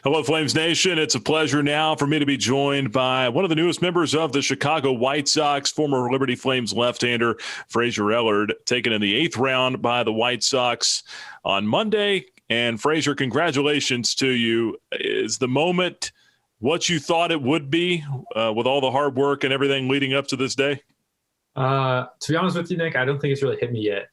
Hello, Flames Nation. It's a pleasure now for me to be joined by one of the newest members of the Chicago White Sox, former Liberty Flames left-hander Fraser Ellard, taken in the 8th round by the White Sox on Monday. And Fraser, congratulations to you. Is the moment what you thought it would be with all the hard work and everything leading up to this day? To be honest with you, Nick, I don't think it's really hit me yet.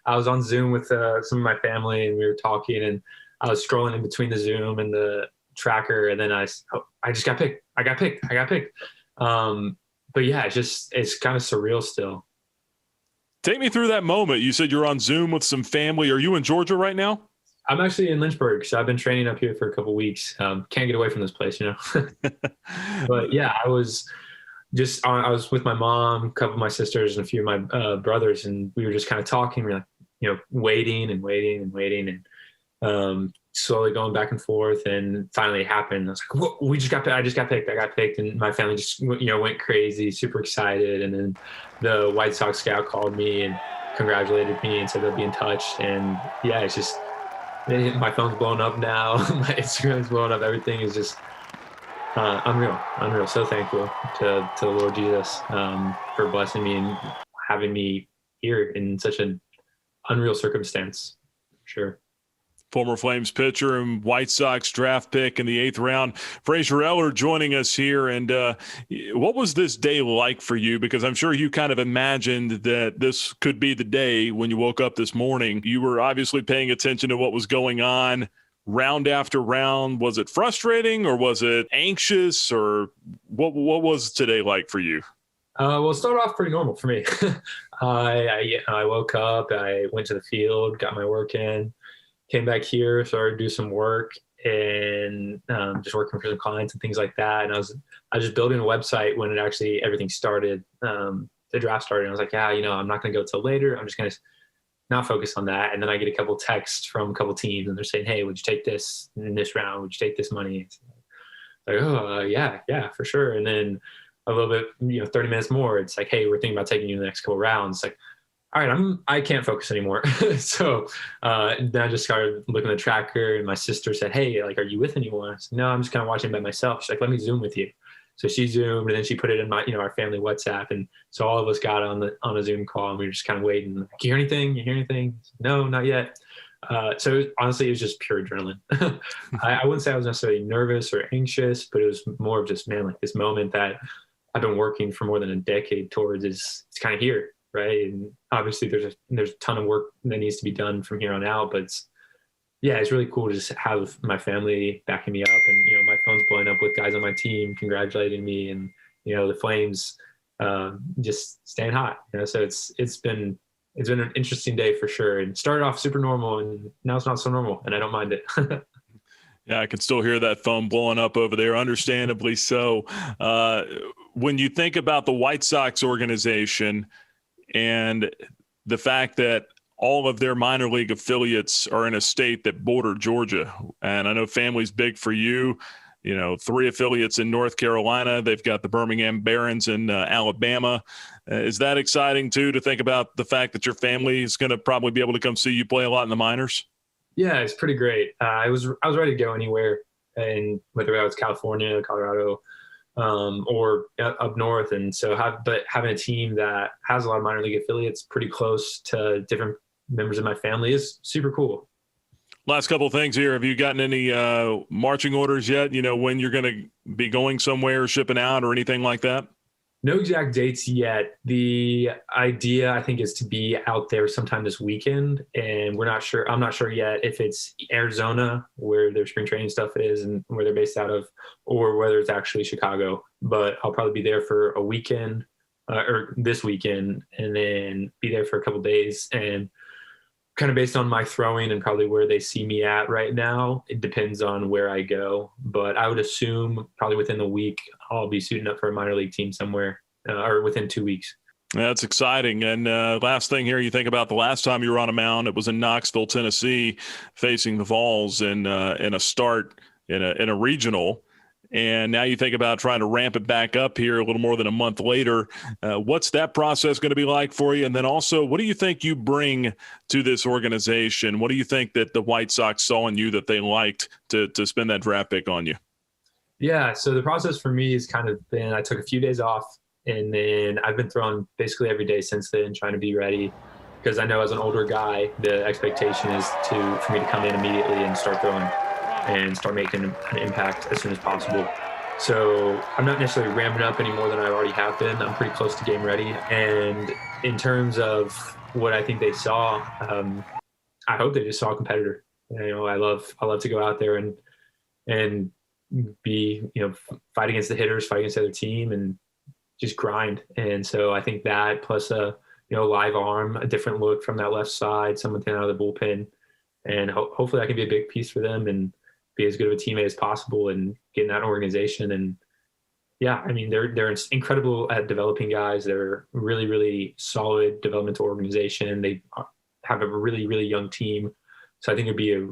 I was on Zoom with some of my family, and we were talking, and I was scrolling in between the Zoom and the tracker, and then I just got picked. I got picked. But yeah, it's kind of surreal still. Take me through that moment. You said you're on Zoom with some family. Are you in Georgia right now? I'm actually in Lynchburg, so I've been training up here for a couple of weeks. Can't get away from this place, you know. But yeah, I was with my mom, a couple of my sisters, and a few of my brothers, and we were just kind of talking. We were like, waiting and slowly going back and forth, and finally it happened. I was like, whoa, I just got picked, and my family just went crazy, super excited. And then the White Sox scout called me and congratulated me and said they'll be in touch. And yeah, it's just my phone's blowing up now. My Instagram's blowing up. Everything is just unreal. So thankful to the Lord Jesus for blessing me and having me here in such an unreal circumstance. Sure. Former Flames pitcher and White Sox draft pick in the 8th round, Fraser Ellard, joining us here. And what was this day like for you? Because I'm sure you kind of imagined that this could be the day when you woke up this morning. You were obviously paying attention to what was going on round after round. Was it frustrating, or was it anxious, or what was today like for you? Well, it started off pretty normal for me. I woke up, I went to the field, got my work in, came back here, started to do some work, and just working for some clients and things like that. And I was just building a website when everything started. The draft started. And I was like, I'm not going to go till later. I'm just going to not focus on that. And then I get a couple texts from a couple teams, and they're saying, "Hey, would you take this in this round? Would you take this money?" Like, yeah, for sure. And then a little bit, 30 minutes more, it's like, "Hey, we're thinking about taking you the next couple rounds." It's like, all right, I can't focus anymore. So then I just started looking at the tracker, and my sister said, "Hey, are you with anyone?" I said, "No, I'm just kind of watching by myself." She's like, "Let me Zoom with you." So she Zoomed, and then she put it in my, our family WhatsApp. And so all of us got on a Zoom call, and we were just kind of waiting. Like, "You hear anything? You hear anything?" No, not yet. So honestly, it was just pure adrenaline. I wouldn't say I was necessarily nervous or anxious, but it was more of just, man, like this moment that I've been working for more than a decade towards it's kind of here. Right. And obviously there's a ton of work that needs to be done from here on out, but it's really cool to just have my family backing me up, and, my phone's blowing up with guys on my team congratulating me, and, the Flames just staying hot, so it's been an interesting day for sure. And started off super normal, and now it's not so normal, and I don't mind it. Yeah, I can still hear that phone blowing up over there, understandably so. When you think about the White Sox organization, and the fact that all of their minor league affiliates are in a state that border Georgia. And I know family's big for you, 3 affiliates in North Carolina. They've got the Birmingham Barons in Alabama. Is that exciting too, to think about the fact that your family is going to probably be able to come see you play a lot in the minors? Yeah, it's pretty great. I was ready to go anywhere, and whether that was California, Colorado, or up north. And so having a team that has a lot of minor league affiliates pretty close to different members of my family is super cool. Last couple of things here. Have you gotten any marching orders yet? When you're going to be going somewhere, shipping out, or anything like that? No exact dates yet. The idea, I think, is to be out there sometime this weekend, and we're not sure. I'm not sure yet if it's Arizona, where their spring training stuff is and where they're based out of, or whether it's actually Chicago. But I'll probably be there for a weekend, or this weekend, and then be there for a couple of days. And kind of based on my throwing and probably where they see me at right now, it depends on where I go. But I would assume probably within the week, I'll be suiting up for a minor league team somewhere, or within 2 weeks. That's exciting. And last thing here, you think about the last time you were on a mound, it was in Knoxville, Tennessee, facing the Vols in a start in a regional. And now you think about trying to ramp it back up here a little more than a month later. What's that process going to be like for you? And then also, what do you think you bring to this organization? What do you think that the White Sox saw in you that they liked to spend that draft pick on you? Yeah, so the process for me has kind of been, I took a few days off, and then I've been throwing basically every day since then, trying to be ready. Because I know as an older guy, the expectation is for me to come in immediately and start throwing and start making an impact as soon as possible. So I'm not necessarily ramping up any more than I already have been. I'm pretty close to game ready. And in terms of what I think they saw, I hope they just saw a competitor. I love to go out there and be, fight against the hitters, fight against the other team, and just grind. And so I think that plus a live arm, a different look from that left side, someone out of the bullpen, and hopefully that can be a big piece for them and be as good of a teammate as possible and get in that organization. And yeah, I mean, they're incredible at developing guys. They're really, really solid developmental organization. They have a really, really young team. So I think it'd be a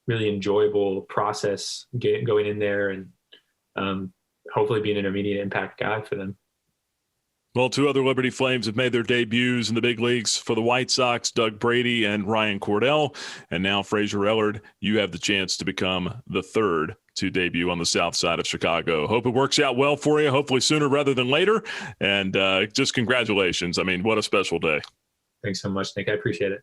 really enjoyable process going in there and hopefully being an immediate impact guy for them. Well, two other Liberty Flames have made their debuts in the big leagues for the White Sox, Doug Brady and Ryan Cordell. And now, Fraser Ellard, you have the chance to become the third to debut on the south side of Chicago. Hope it works out well for you, hopefully sooner rather than later. And just congratulations. I mean, what a special day. Thanks so much, Nick. I appreciate it.